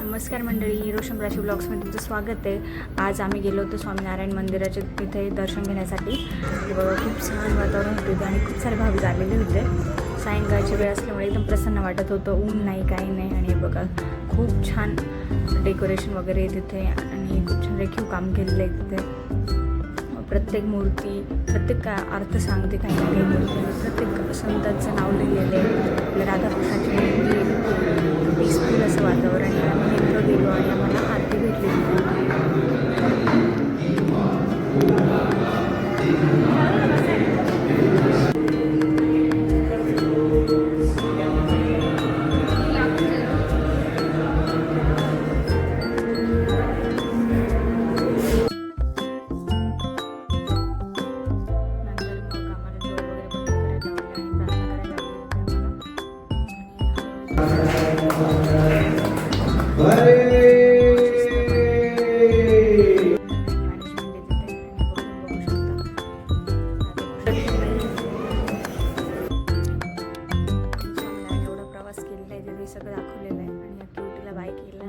नमस्कार मंडळी, रोशन राशी ब्लॉग्समध्ये तुमचं स्वागत आहे. आज आम्ही गेलो होतो स्वामीनारायण मंदिराच्या तिथे दर्शन घेण्यासाठी. बघा खूप छान वातावरण होते आणि खूप सारे भाविक आलेले होते. सायंकाळची वेळ असल्यामुळे एकदम प्रसन्न वाटत होतं, ऊन नाही काही नाही. आणि बघा खूप छान डेकोरेशन वगैरे तिथे आणि खूप छान रेखीव काम केलेलं आहे तिथे. प्रत्येक मूर्ती प्रत्येक अर्थ सांगते काही ना काही मूर्ती. प्रत्येक संतांचं नाव लिहिलेलं आहे. आपल्या राधाकृष्णाची मूर्ती, पीसफुल असं वातावरण आहे. आम्ही नेमकं गेलो आणि आम्हाला आरती भेटली. सगळं दाखवलेलं आहे आणि ॲक्टिव्हिटीला बाईक केला